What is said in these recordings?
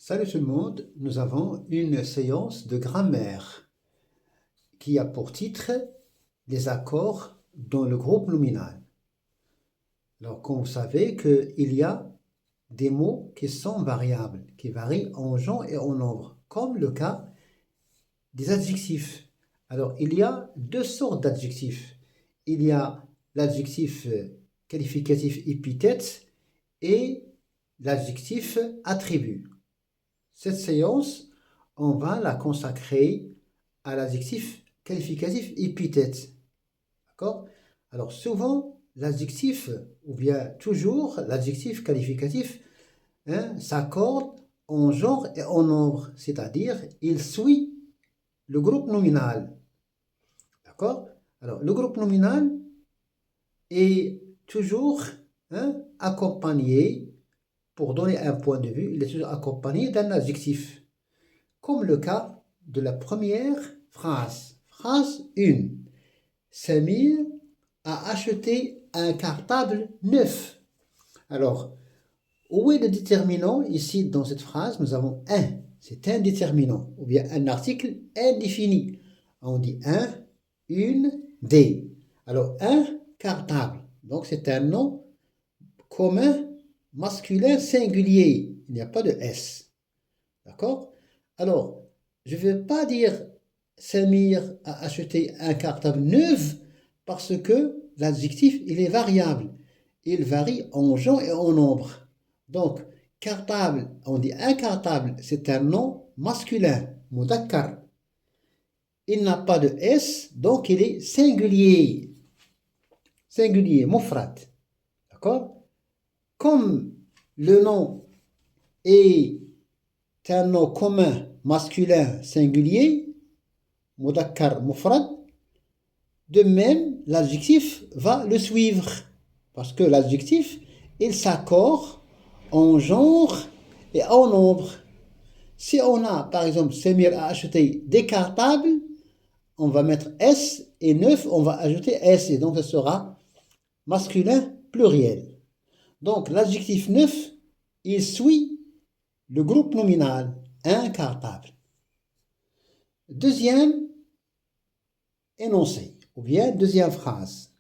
Salut tout le monde, nous avons une séance de grammaire qui a pour titre les accords dans le groupe nominal. Alors, comme vous savez qu'il y a des mots qui sont variables, qui varient en genre et en nombre, comme le cas des adjectifs. Alors, il y a deux sortes d'adjectifs. Il y a l'adjectif qualificatif épithète et l'adjectif attribut. Cette séance, on va la consacrer à l'adjectif qualificatif épithète. D'accord? Alors souvent, l'adjectif, ou bien toujours l'adjectif qualificatif, s'accorde en genre et en nombre, c'est-à-dire il suit le groupe nominal. D'accord? Alors le groupe nominal est toujours accompagné, pour donner un point de vue, il est toujours accompagné d'un adjectif. Comme le cas de la première phrase. Phrase 1. Samir a acheté un cartable neuf. Alors, où est le déterminant? Ici, dans cette phrase, nous avons un. C'est un déterminant, ou bien un article indéfini. On dit un, une, des. Alors, un cartable. Donc, c'est un nom commun, masculin, singulier. Il n'y a pas de S. D'accord? Alors, je ne vais pas dire Samir a acheté un cartable neuf parce que l'adjectif, il est variable. Il varie en genre et en nombre. Donc, cartable, on dit un cartable, c'est un nom masculin, mudakkar. Il n'a pas de S, donc il est singulier. Singulier, mufrad. D'accord? Comme le nom est un nom commun masculin singulier, mudakkar mufrad, de même l'adjectif va le suivre parce que l'adjectif il s'accorde en genre et en nombre. Si on a par exemple Samir a acheté des cartables, on va mettre S et neuf, on va ajouter S et donc ce sera masculin pluriel. Donc l'adjectif neuf il suit le groupe nominal, un cartable. Deuxième énoncé, ou bien deuxième phrase.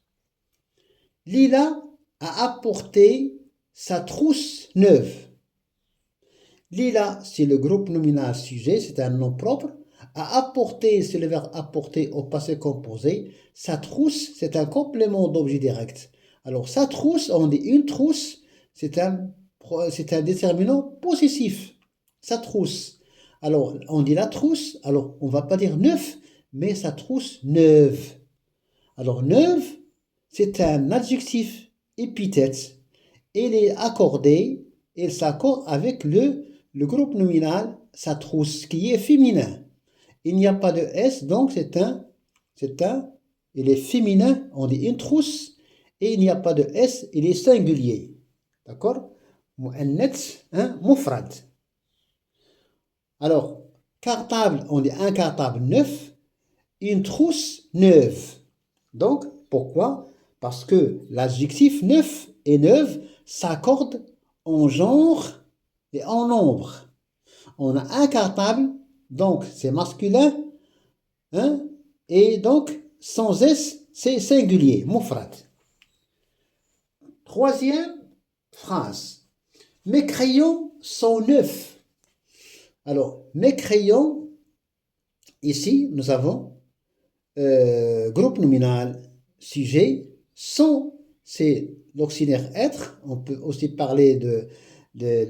Lila a apporté sa trousse neuve. Lila, c'est le groupe nominal sujet, c'est un nom propre. A apporté, c'est le verbe apporter au passé composé. Sa trousse, c'est un complément d'objet direct. Alors, sa trousse, on dit une trousse, c'est un déterminant possessif. Sa trousse. Alors, on dit la trousse, alors on ne va pas dire neuf, mais sa trousse neuve. Alors, neuve, c'est un adjectif épithète. Il est accordé, il s'accorde avec le groupe nominal, sa trousse, qui est féminin. Il n'y a pas de S, donc il est féminin, on dit une trousse, et il n'y a pas de S, il est singulier. D'accord? Mu'annath, mufrad. Alors, cartable, on dit un cartable neuf, une trousse neuve. Donc, pourquoi? Parce que l'adjectif neuf et neuve s'accordent en genre et en nombre. On a un cartable, donc c'est masculin, et donc sans S, c'est singulier, mufrad. Troisième phrase. Mes crayons sont neufs. Alors, mes crayons, ici, nous avons groupe nominal, sujet, sont, c'est l'auxiliaire être. On peut aussi parler de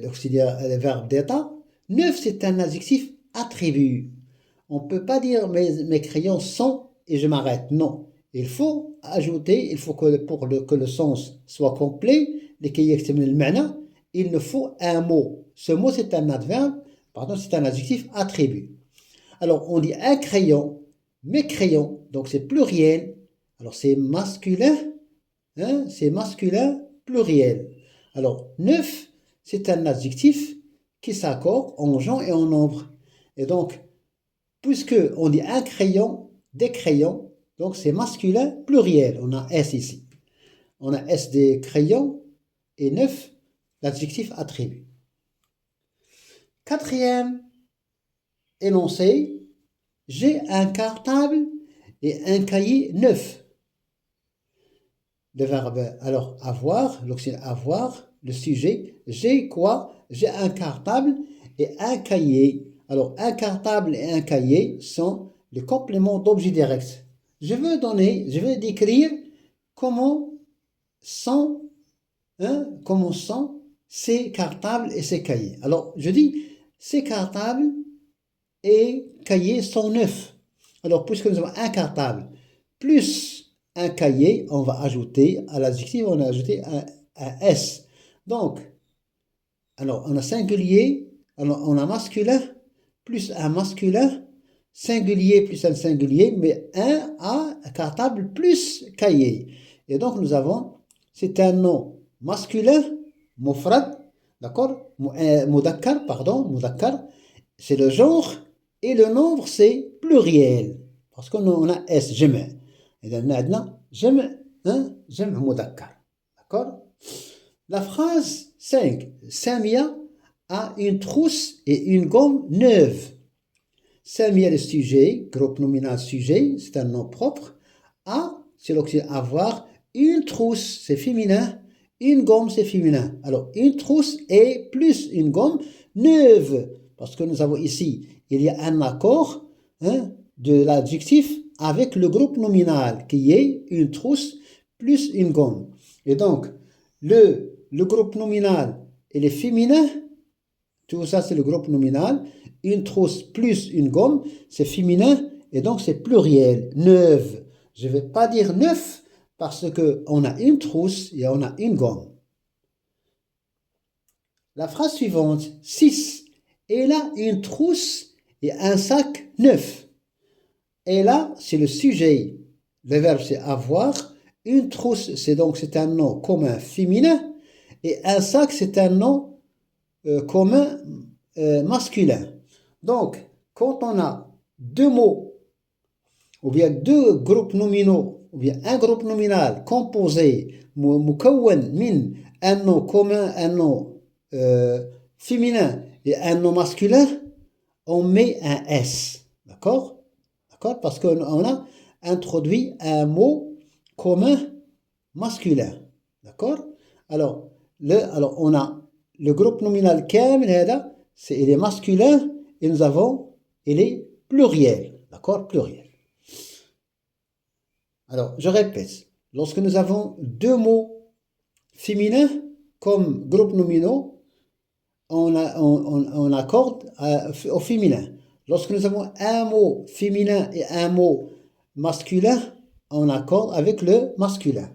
l'auxiliaire, le verbe d'état. Neuf, c'est un adjectif attribut. On ne peut pas dire mes crayons sont et je m'arrête. Non. Il faut ajouter, il faut que pour que le sens soit complet, il nous faut un mot. Ce mot, c'est un adverbe, pardon, c'est un adjectif attribut. Alors, on dit un crayon, mes crayons, donc c'est pluriel. Alors, c'est masculin, c'est masculin pluriel. Alors, neuf, c'est un adjectif qui s'accorde en genre et en nombre. Et donc, puisque on dit un crayon, des crayons, donc c'est masculin pluriel. On a S ici. On a S des crayons et neuf, l'adjectif attribut. Quatrième énoncé, j'ai un cartable et un cahier neuf. Le verbe, alors, avoir, l'auxiliaire avoir, le sujet, j'ai quoi? J'ai un cartable et un cahier. Alors, un cartable et un cahier sont les compléments d'objet direct. Je veux décrire comment sont, comment sont ces cartables et ces cahiers. Alors, je dis, ces cartables et cahiers sont neufs. Alors, puisque nous avons un cartable plus un cahier, on va ajouter à l'adjectif, on a ajouté un S. Donc, alors on a singulier, alors on a masculin, plus un masculin, singulier plus un singulier, mais un cartable plus cahier. Et donc nous avons, c'est un nom masculin, mufrad, d'accord, mudakkar, pardon, mudakkar, c'est le genre, et le nombre c'est pluriel, parce qu'on a S, jama'. إذا عندنا جمع مذكر. D'accord? La phrase 5. Samia a une trousse et une gomme neuve. Samia, le sujet, groupe nominal sujet, c'est un nom propre. A, c'est l'auxiliaire avoir. Une trousse, c'est féminin. Une gomme, c'est féminin. Alors, une trousse et plus une gomme neuve. Parce que nous avons ici, il y a un accord de l'adjectif avec le groupe nominal qui est une trousse plus une gomme. Et donc, le groupe nominal, il est féminin. Tout ça, c'est le groupe nominal. Une trousse plus une gomme, c'est féminin et donc c'est pluriel, neuve. Je ne vais pas dire neuf parce qu'on a une trousse et on a une gomme. La phrase suivante, 6. Elle a une trousse et un sac neuf. Et là, c'est le sujet. Le verbe, c'est avoir. Une trousse, c'est un nom commun féminin. Et un sac, c'est un nom commun masculin. Donc, quand on a deux mots, ou bien deux groupes nominaux, ou bien un groupe nominal composé, مكون من un nom commun, un nom féminin et un nom masculin, on met un S. D'accord? D'accord? Parce qu'on a introduit un mot commun masculin. D'accord? Alors, on a le groupe nominal كامل il est masculin et nous avons, il est pluriel. D'accord? Pluriel. Alors, je répète. Lorsque nous avons deux mots féminins comme groupe nominaux, on accorde au féminin. Lorsque nous avons un mot féminin et un mot masculin, on accorde avec le masculin.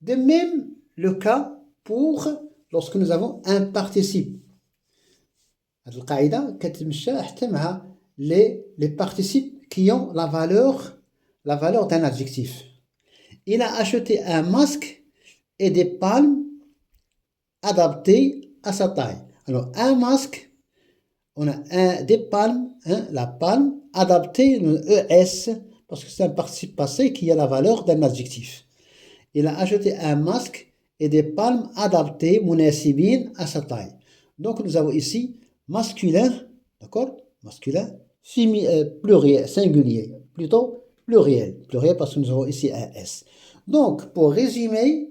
De même, le cas pour lorsque nous avons un participe. القاعدة كتمشى حتى مع les participes qui ont la valeur d'un adjectif. Il a acheté un masque et des palmes adaptées à sa taille. Alors, un masque, on a des palmes, la palme, adaptée, le ES, parce que c'est un participe passé qui a la valeur d'un adjectif. Il a acheté un masque et des palmes adaptées, munasibin, à sa taille. Donc, nous avons ici masculin, d'accord? Masculin, pluriel, singulier, plutôt pluriel parce que nous avons ici un S. Donc, pour résumer,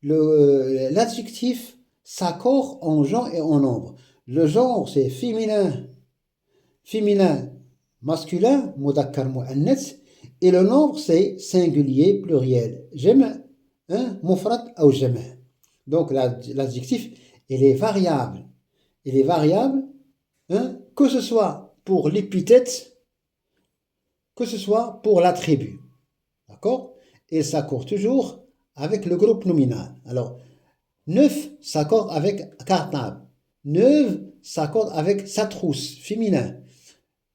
l'adjectif s'accorde en genre et en nombre. Le genre, c'est féminin, masculin, mudakkar mu'annath, et le nombre, c'est singulier, pluriel. Jama', mufrad ou jama'. Donc, l'adjectif, il est variable. Il est variable, que ce soit pour l'épithète, que ce soit pour l'attribut. D'accord? Et s'accorde toujours avec le groupe nominal. Alors, neuf s'accorde avec cartable. Neuve s'accorde avec sa trousse, féminin.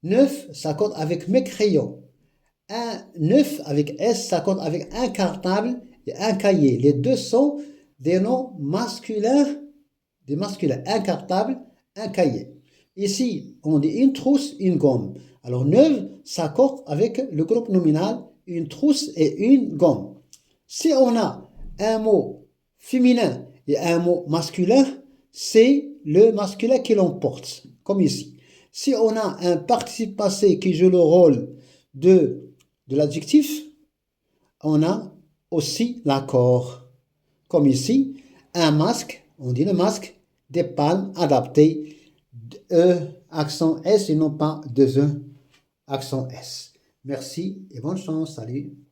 Neuf s'accorde avec mes crayons. Neuf avec S s'accorde avec un cartable et un cahier. Les deux sont des noms masculins, un cartable, un cahier. Ici, on dit une trousse, une gomme. Alors, neuve s'accorde avec le groupe nominal, une trousse et une gomme. Si on a un mot féminin et un mot masculin, c'est le masculin qui l'emporte, comme ici. Si on a un participe passé qui joue le rôle de l'adjectif, on a aussi l'accord. Comme ici, un masque, on dit le masque, des palmes adaptées, E, accent S et non pas deux E, accent S. Merci et bonne chance. Salut.